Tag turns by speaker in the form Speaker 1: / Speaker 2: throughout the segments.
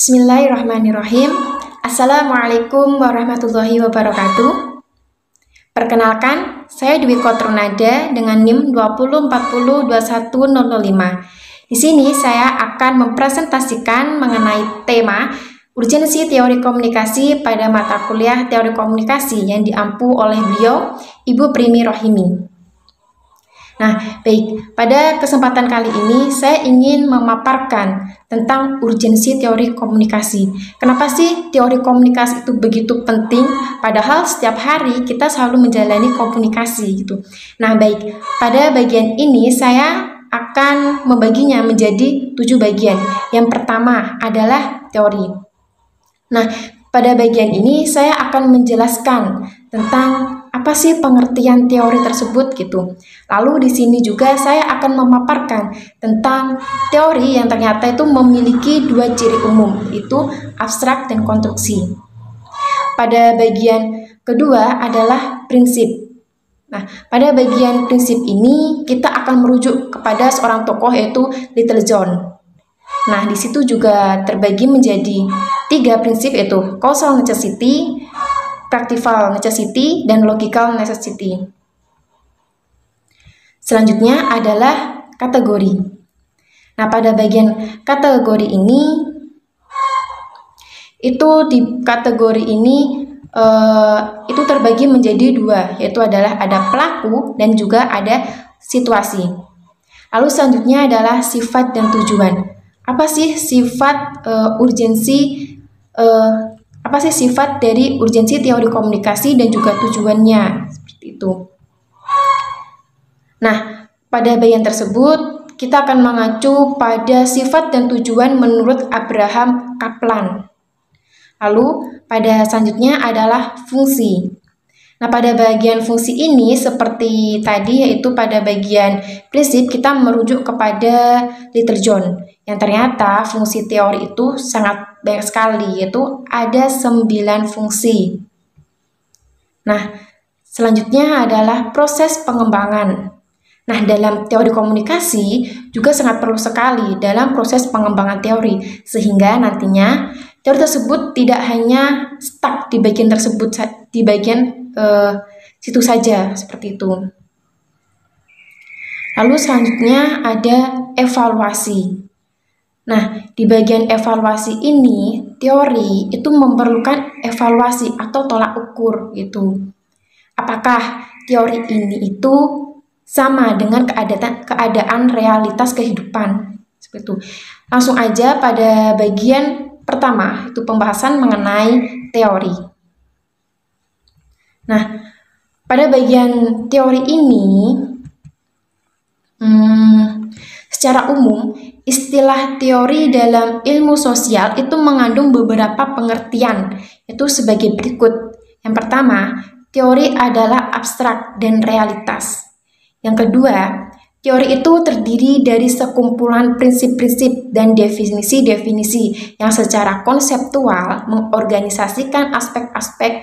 Speaker 1: Bismillahirrahmanirrahim. Assalamualaikum warahmatullahi wabarakatuh. Perkenalkan, saya Dwi Kotronada dengan NIM 204021005. Di sini saya akan mempresentasikan mengenai tema urgensi teori komunikasi pada mata kuliah teori komunikasi yang diampu oleh beliau, Ibu Primi Rohimi. Nah, baik, pada kesempatan kali ini saya ingin memaparkan tentang urgensi teori komunikasi. Kenapa sih teori komunikasi itu begitu penting? Padahal setiap hari kita selalu menjalani komunikasi gitu. Nah, baik, pada bagian ini saya akan membaginya menjadi 7 bagian. Yang pertama adalah teori. Nah, pada bagian ini saya akan menjelaskan tentang apa sih pengertian teori tersebut gitu. Lalu di sini juga saya akan memaparkan tentang teori yang ternyata itu memiliki 2 ciri umum, yaitu abstrak dan konstruksi. Pada bagian kedua adalah prinsip. Nah, pada bagian prinsip ini kita akan merujuk kepada seorang tokoh yaitu Little John. Nah, di situ juga terbagi menjadi 3 prinsip yaitu causal necessity, practical necessity, dan logical necessity. Selanjutnya adalah kategori. Nah, pada bagian kategori ini, itu terbagi menjadi 2, yaitu adalah ada pelaku dan juga ada situasi. Lalu selanjutnya adalah sifat dan tujuan. Apa sih sifat apa sih sifat dari urgensi teori komunikasi dan juga tujuannya, seperti itu. Nah, pada bagian tersebut kita akan mengacu pada sifat dan tujuan menurut Abraham Kaplan. Lalu pada selanjutnya adalah fungsi. Nah, pada bagian fungsi ini seperti tadi, yaitu pada bagian prinsip kita merujuk kepada Little John, yang ternyata fungsi teori itu sangat banyak sekali, yaitu ada 9 fungsi. Nah, selanjutnya adalah proses pengembangan. Nah, dalam teori komunikasi juga sangat perlu sekali dalam proses pengembangan teori, sehingga nantinya teori tersebut tidak hanya stuck di bagian tersebut, di bagian situ saja, seperti itu. Lalu selanjutnya ada evaluasi. Nah, di bagian evaluasi ini, teori itu memerlukan evaluasi atau tolak ukur gitu. Apakah teori ini itu sama dengan keadaan realitas kehidupan? Seperti itu. Langsung aja pada bagian pertama, itu pembahasan mengenai teori. Nah, pada bagian teori ini, secara umum, istilah teori dalam ilmu sosial itu mengandung beberapa pengertian, yaitu sebagai berikut. Yang pertama, teori adalah abstrak dan realitas. Yang kedua, teori itu terdiri dari sekumpulan prinsip-prinsip dan definisi-definisi yang secara konseptual mengorganisasikan aspek-aspek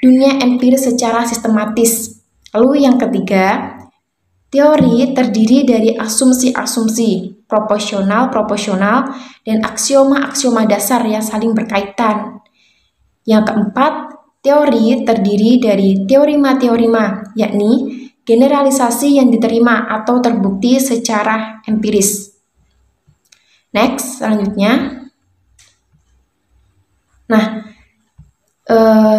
Speaker 1: dunia empiris secara sistematis. Lalu yang ketiga, teori terdiri dari asumsi-asumsi, proporsional, dan aksioma-aksioma dasar yang saling berkaitan. Yang keempat, teori terdiri dari teorema-teorema, yakni generalisasi yang diterima atau terbukti secara empiris. Next, selanjutnya. Nah,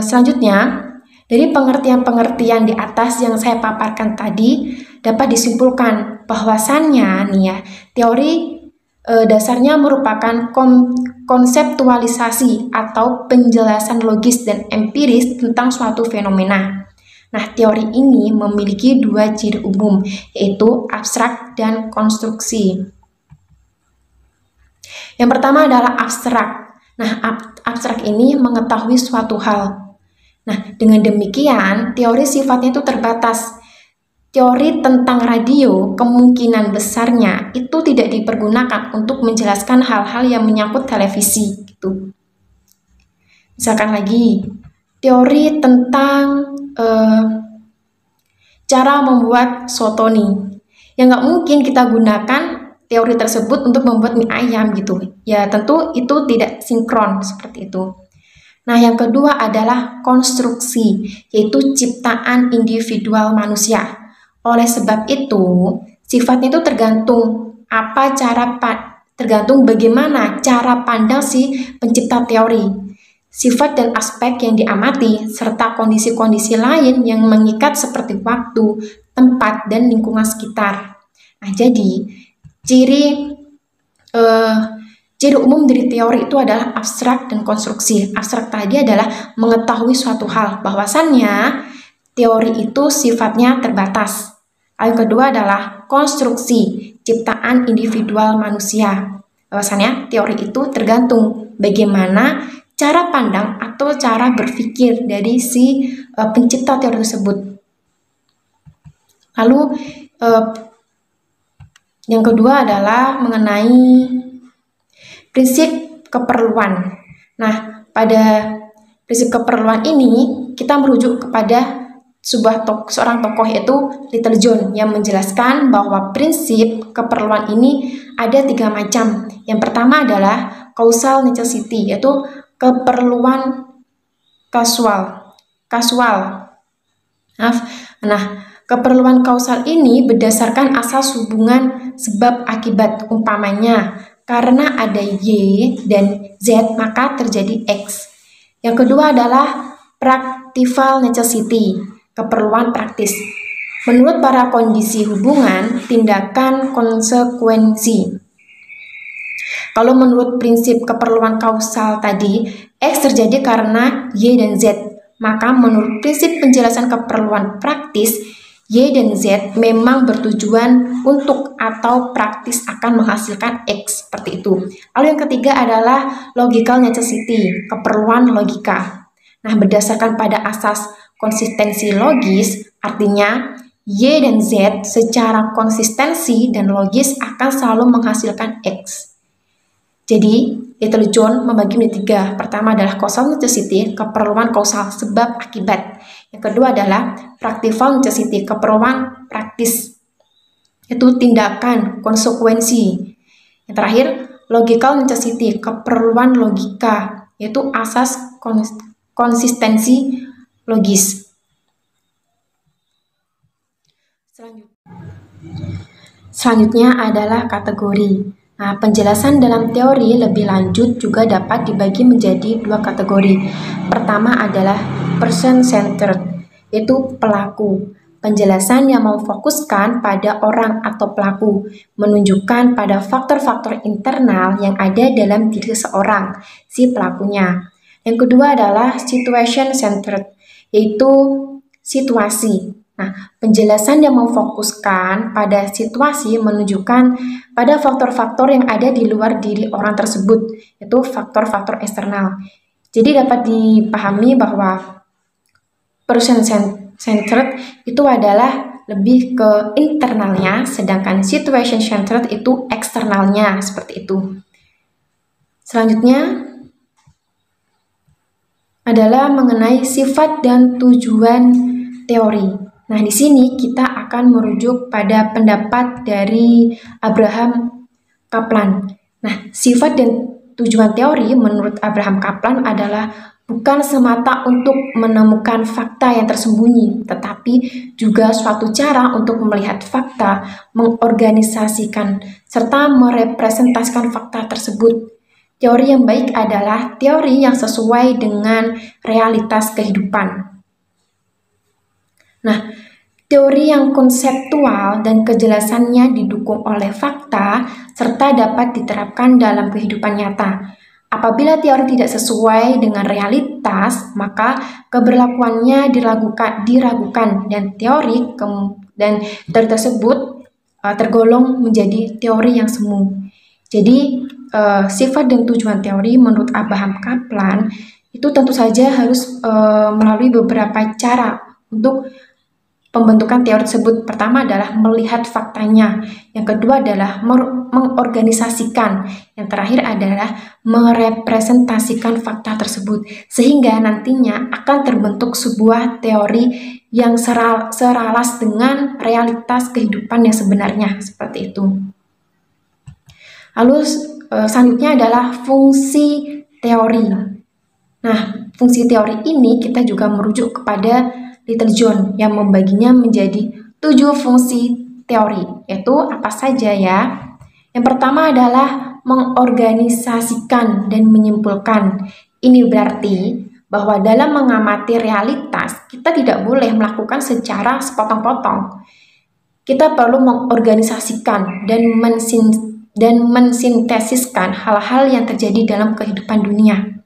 Speaker 1: selanjutnya, dari pengertian-pengertian di atas yang saya paparkan tadi, dapat disimpulkan bahwasannya nih ya, teori dasarnya merupakan konseptualisasi atau penjelasan logis dan empiris tentang suatu fenomena. Nah, teori ini memiliki 2 ciri umum, yaitu abstrak dan konstruksi. Yang pertama adalah abstrak. Nah, abstrak ini mengetahui suatu hal. Nah, dengan demikian, teori sifatnya itu terbatas. Teori tentang radio kemungkinan besarnya itu tidak dipergunakan untuk menjelaskan hal-hal yang menyangkut televisi gitu. Misalkan lagi, teori tentang cara membuat soto nih, yang nggak mungkin kita gunakan teori tersebut untuk membuat mie ayam gitu. Ya tentu itu tidak sinkron seperti itu. Nah, yang kedua adalah konstruksi, yaitu ciptaan individual manusia. Oleh sebab itu, sifatnya itu tergantung bagaimana cara pandang si pencipta teori. Sifat dan aspek yang diamati, serta kondisi-kondisi lain yang mengikat seperti waktu, tempat, dan lingkungan sekitar. Nah, jadi ciri umum dari teori itu adalah abstrak dan konstruksi. Abstrak tadi adalah mengetahui suatu hal, bahwasannya teori itu sifatnya terbatas. Yang kedua adalah konstruksi, ciptaan individual manusia. Bahwasannya teori itu tergantung bagaimana cara pandang atau cara berpikir dari si pencipta teori tersebut. Lalu yang kedua adalah mengenai prinsip keperluan. Nah, pada prinsip keperluan ini kita merujuk kepada seorang tokoh yaitu Little John yang menjelaskan bahwa prinsip keperluan ini ada 3 macam. Yang pertama adalah causal necessity, yaitu keperluan kasual. Nah, keperluan kausal ini berdasarkan asas hubungan sebab akibat. Umpamanya, karena ada Y dan Z maka terjadi X. Yang kedua adalah practical necessity, keperluan praktis. Menurut para kondisi hubungan, tindakan konsekuensi. Kalau menurut prinsip keperluan kausal tadi, X terjadi karena Y dan Z. Maka menurut prinsip penjelasan keperluan praktis, Y dan Z memang bertujuan untuk atau praktis akan menghasilkan X, seperti itu. Lalu yang ketiga adalah logical necessity, keperluan logika. Nah, berdasarkan pada asas konsistensi logis, artinya Y dan Z secara konsistensi dan logis akan selalu menghasilkan X. Jadi, Little John membagi menjadi 3. Pertama adalah causal necessity, keperluan kausal sebab akibat. Yang kedua adalah practical necessity, keperluan praktis, yaitu tindakan konsekuensi. Yang terakhir, logical necessity, keperluan logika, yaitu asas konsistensi logis. Selanjutnya adalah kategori. Nah, penjelasan dalam teori lebih lanjut juga dapat dibagi menjadi 2 kategori. Pertama adalah person-centered, yaitu pelaku. Penjelasan yang memfokuskan pada orang atau pelaku, menunjukkan pada faktor-faktor internal yang ada dalam diri seseorang, si pelakunya. Yang kedua adalah situation-centered, yaitu situasi. Nah, penjelasan yang memfokuskan pada situasi menunjukkan pada faktor-faktor yang ada di luar diri orang tersebut, yaitu faktor-faktor eksternal. Jadi dapat dipahami bahwa person-centered itu adalah lebih ke internalnya, sedangkan situation-centered itu eksternalnya, seperti itu. Selanjutnya adalah mengenai sifat dan tujuan teori. Nah, di sini kita akan merujuk pada pendapat dari Abraham Kaplan. Nah, sifat dan tujuan teori menurut Abraham Kaplan adalah bukan semata untuk menemukan fakta yang tersembunyi, tetapi juga suatu cara untuk melihat fakta, mengorganisasikan, serta merepresentasikan fakta tersebut. Teori yang baik adalah teori yang sesuai dengan realitas kehidupan. Nah, teori yang konseptual dan kejelasannya didukung oleh fakta serta dapat diterapkan dalam kehidupan nyata. Apabila teori tidak sesuai dengan realitas, maka keberlakuannya diragukan dan teori tersebut tergolong menjadi teori yang semu. Jadi, sifat dan tujuan teori menurut Abraham Kaplan itu tentu saja harus melalui beberapa cara untuk pembentukan teori tersebut. Pertama adalah melihat faktanya, yang kedua adalah mengorganisasikan, yang terakhir adalah merepresentasikan fakta tersebut, sehingga nantinya akan terbentuk sebuah teori yang seralas dengan realitas kehidupan yang sebenarnya, seperti itu. Lalu selanjutnya adalah fungsi teori. Nah, fungsi teori ini kita juga merujuk kepada Little John yang membaginya menjadi 7 fungsi teori, yaitu apa saja ya? Yang pertama adalah mengorganisasikan dan menyimpulkan. Ini berarti bahwa dalam mengamati realitas, kita tidak boleh melakukan secara sepotong-potong. Kita perlu mengorganisasikan dan mensintesiskan hal-hal yang terjadi dalam kehidupan dunia.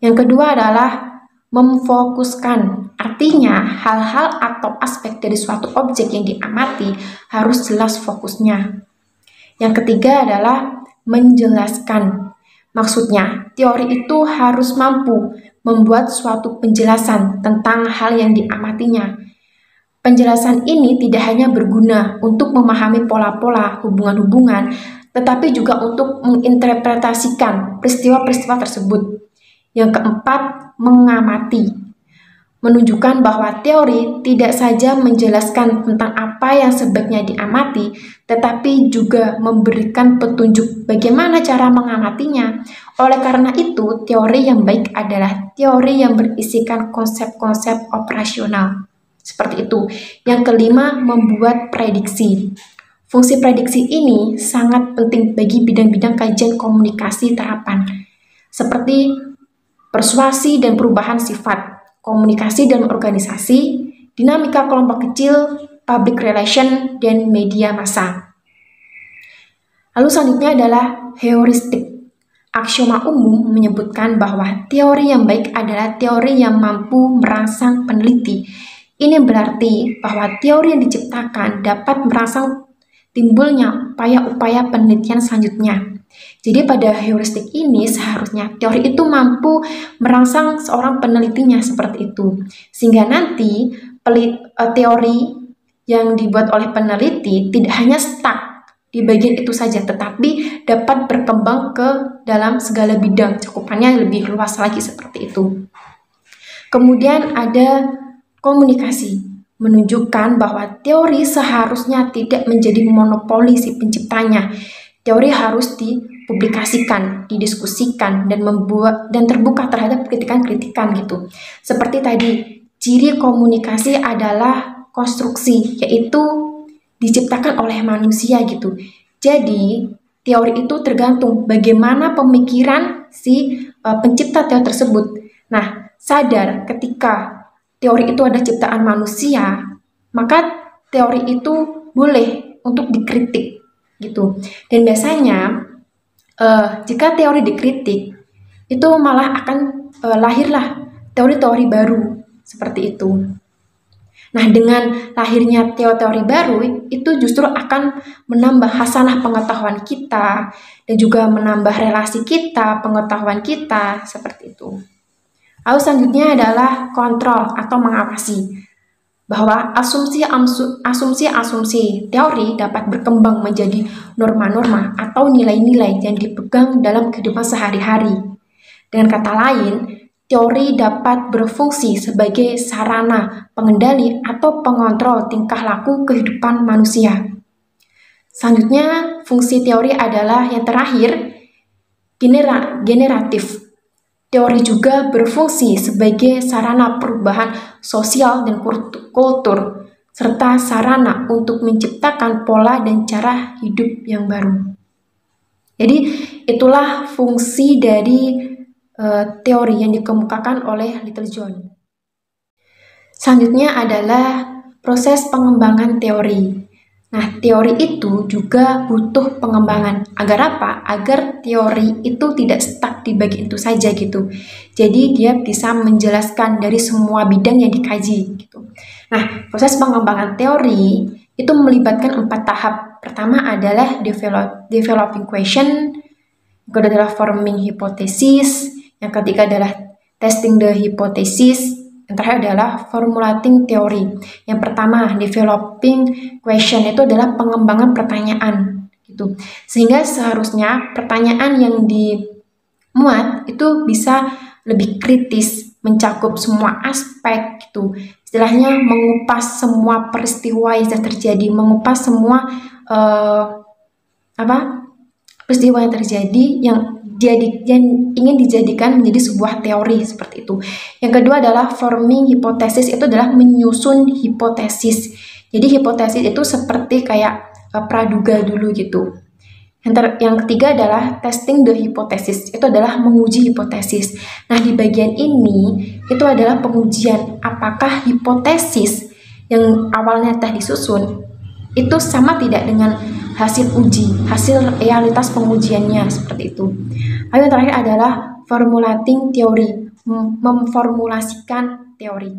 Speaker 1: Yang kedua adalah memfokuskan, artinya hal-hal atau aspek dari suatu objek yang diamati harus jelas fokusnya. Yang ketiga adalah menjelaskan. Maksudnya, teori itu harus mampu membuat suatu penjelasan tentang hal yang diamatinya. Penjelasan ini tidak hanya berguna untuk memahami pola-pola hubungan-hubungan, tetapi juga untuk menginterpretasikan peristiwa-peristiwa tersebut. Yang keempat, mengamati. Menunjukkan bahwa teori tidak saja menjelaskan tentang apa yang sebaiknya diamati, tetapi juga memberikan petunjuk bagaimana cara mengamatinya. Oleh karena itu, teori yang baik adalah teori yang berisikan konsep-konsep operasional. Seperti itu. Yang kelima, membuat prediksi. Fungsi prediksi ini sangat penting bagi bidang-bidang kajian komunikasi terapan, seperti persuasi dan perubahan sifat, komunikasi dan organisasi, dinamika kelompok kecil, public relation, dan media massa. Lalu selanjutnya adalah heuristik. Aksioma umum menyebutkan bahwa teori yang baik adalah teori yang mampu merangsang peneliti. Ini berarti bahwa teori yang diciptakan dapat merangsang timbulnya upaya-upaya penelitian selanjutnya. Jadi pada heuristik ini seharusnya teori itu mampu merangsang seorang penelitinya seperti itu. Sehingga nanti teori yang dibuat oleh peneliti tidak hanya stuck di bagian itu saja, tetapi dapat berkembang ke dalam segala bidang, cakupannya lebih luas lagi seperti itu. Kemudian ada komunikasi, menunjukkan bahwa teori seharusnya tidak menjadi monopoli si penciptanya. Teori harus dipublikasikan, didiskusikan, dan terbuka terhadap kritikan-kritikan gitu. Seperti tadi, ciri komunikasi adalah konstruksi, yaitu diciptakan oleh manusia gitu. Jadi, teori itu tergantung bagaimana pemikiran si pencipta teori tersebut. Nah, sadar ketika teori itu ada ciptaan manusia, maka teori itu boleh untuk dikritik gitu. Dan biasanya jika teori dikritik, itu malah akan lahirlah teori-teori baru seperti itu. Nah, dengan lahirnya teori-teori baru, itu justru akan menambah hasanah pengetahuan kita dan juga menambah relasi kita, pengetahuan kita, seperti itu. Lalu selanjutnya adalah kontrol atau mengawasi. Bahwa asumsi-asumsi teori dapat berkembang menjadi norma-norma atau nilai-nilai yang dipegang dalam kehidupan sehari-hari. Dengan kata lain, teori dapat berfungsi sebagai sarana pengendali atau pengontrol tingkah laku kehidupan manusia. Selanjutnya, fungsi teori adalah yang terakhir, generatif. Teori juga berfungsi sebagai sarana perubahan sosial dan kultur, serta sarana untuk menciptakan pola dan cara hidup yang baru. Jadi, itulah fungsi dari teori yang dikemukakan oleh Little John. Selanjutnya adalah proses pengembangan teori. Nah, teori itu juga butuh pengembangan. Agar apa? Agar teori itu tidak stuck di bagian itu saja gitu. Jadi dia bisa menjelaskan dari semua bidang yang dikaji gitu. Nah, proses pengembangan teori itu melibatkan 4 tahap. Pertama adalah developing question, yang kedua adalah forming hypothesis, yang ketiga adalah testing the hypothesis, yang terakhir adalah formulating teori. Yang pertama, developing question itu adalah pengembangan pertanyaan gitu. Sehingga seharusnya pertanyaan yang dimuat itu bisa lebih kritis, mencakup semua aspek gitu. Istilahnya mengupas semua peristiwa yang terjadi, mengupas semua peristiwa yang terjadi yang ingin dijadikan menjadi sebuah teori seperti itu. Yang kedua adalah forming hipotesis, itu adalah menyusun hipotesis. Jadi hipotesis itu seperti kayak praduga dulu gitu. Yang ketiga adalah testing the hypothesis, itu adalah menguji hipotesis. Nah, di bagian ini itu adalah pengujian apakah hipotesis yang awalnya telah disusun itu sama tidak dengan hasil realitas pengujiannya, seperti itu. Lalu yang terakhir adalah formulating teori, memformulasikan teori.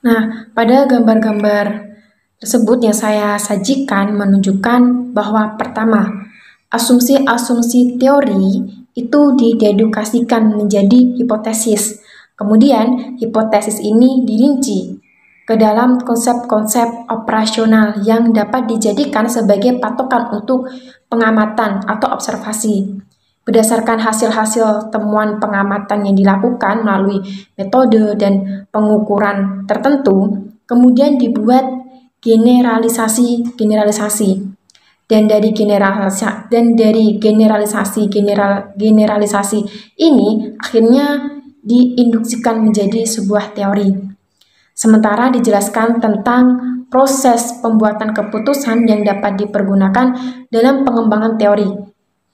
Speaker 1: Nah, pada gambar-gambar tersebut yang saya sajikan menunjukkan bahwa pertama, asumsi-asumsi teori itu didedukasikan menjadi hipotesis. Kemudian, hipotesis ini dirinci ke dalam konsep-konsep operasional yang dapat dijadikan sebagai patokan untuk pengamatan atau observasi. Berdasarkan hasil-hasil temuan pengamatan yang dilakukan melalui metode dan pengukuran tertentu, kemudian dibuat generalisasi. Dan dari generalisasi ini akhirnya diinduksikan menjadi sebuah teori. Sementara dijelaskan tentang proses pembuatan keputusan yang dapat dipergunakan dalam pengembangan teori.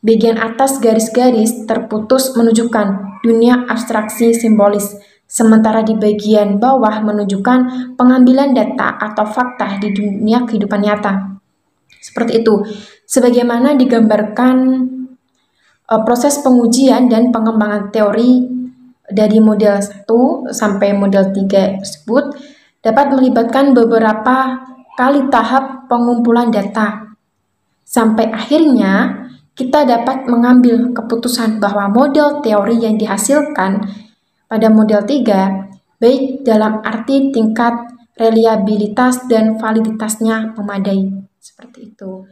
Speaker 1: Bagian atas garis-garis terputus menunjukkan dunia abstraksi simbolis, sementara di bagian bawah menunjukkan pengambilan data atau fakta di dunia kehidupan nyata. Seperti itu, sebagaimana digambarkan proses pengujian dan pengembangan teori dari model 1 sampai model 3 tersebut dapat melibatkan beberapa kali tahap pengumpulan data. Sampai akhirnya kita dapat mengambil keputusan bahwa model teori yang dihasilkan pada model 3 baik dalam arti tingkat reliabilitas dan validitasnya memadai. Seperti itu.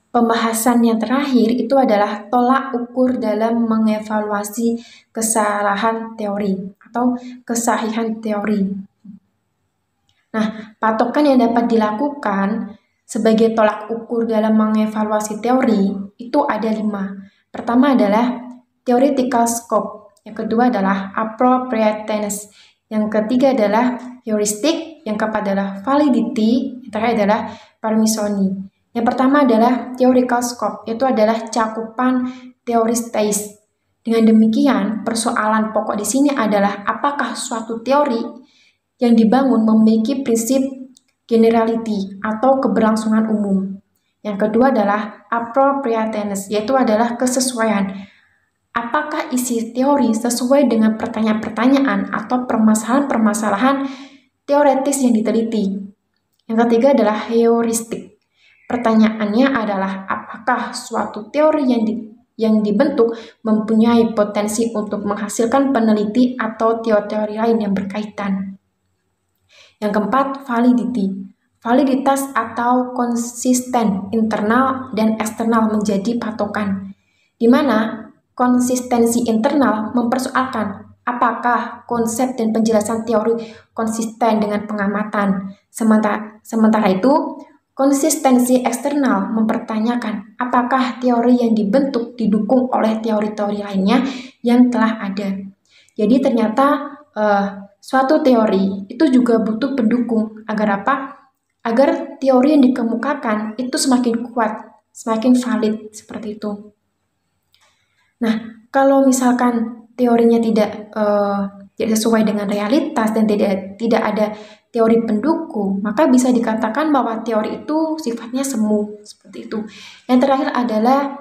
Speaker 1: Pembahasan yang terakhir itu adalah tolak ukur dalam mengevaluasi kesalahan teori atau kesahihan teori. Nah, patokan yang dapat dilakukan sebagai tolak ukur dalam mengevaluasi teori itu ada 5. Pertama adalah theoretical scope, yang kedua adalah appropriateness, yang ketiga adalah heuristic, yang keempat adalah validity, yang terakhir adalah parsimony. Yang pertama adalah theoretical scope, yaitu adalah cakupan teoristis. Dengan demikian, persoalan pokok di sini adalah apakah suatu teori yang dibangun memiliki prinsip generality atau keberlangsungan umum. Yang kedua adalah appropriateness, yaitu adalah kesesuaian. Apakah isi teori sesuai dengan pertanyaan-pertanyaan atau permasalahan-permasalahan teoretis yang diteliti. Yang ketiga adalah heuristik. Pertanyaannya adalah apakah suatu teori yang dibentuk mempunyai potensi untuk menghasilkan peneliti atau teori-teori lain yang berkaitan. Yang keempat, validity. Validitas atau konsisten internal dan eksternal menjadi patokan, di mana konsistensi internal mempersoalkan apakah konsep dan penjelasan teori konsisten dengan pengamatan. Sementara itu, konsistensi eksternal mempertanyakan apakah teori yang dibentuk didukung oleh teori-teori lainnya yang telah ada. Jadi ternyata suatu teori itu juga butuh pendukung agar apa? Agar teori yang dikemukakan itu semakin kuat, semakin valid, seperti itu. Nah, kalau misalkan teorinya tidak sesuai dengan realitas dan tidak ada teori pendukung, maka bisa dikatakan bahwa teori itu sifatnya semu, seperti itu. Yang terakhir adalah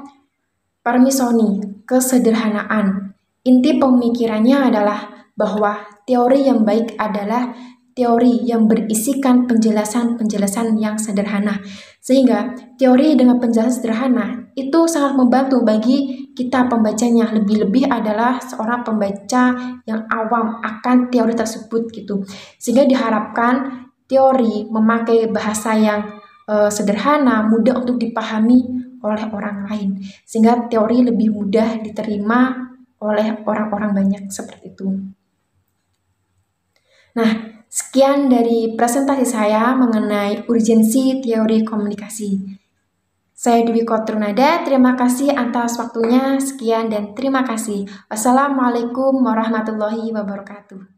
Speaker 1: parsimony, kesederhanaan. Inti pemikirannya adalah bahwa teori yang baik adalah teori yang berisikan penjelasan-penjelasan yang sederhana. Sehingga teori dengan penjelasan sederhana itu sangat membantu bagi kita pembacanya. Lebih-lebih adalah seorang pembaca yang awam akan teori tersebut gitu. Sehingga diharapkan teori memakai bahasa yang sederhana, mudah untuk dipahami oleh orang lain. Sehingga teori lebih mudah diterima oleh orang-orang banyak, seperti itu. Nah, sekian dari presentasi saya mengenai urgensi teori komunikasi. Saya Dwi Kotrunada, terima kasih atas waktunya. Sekian dan terima kasih. Wassalamualaikum warahmatullahi wabarakatuh.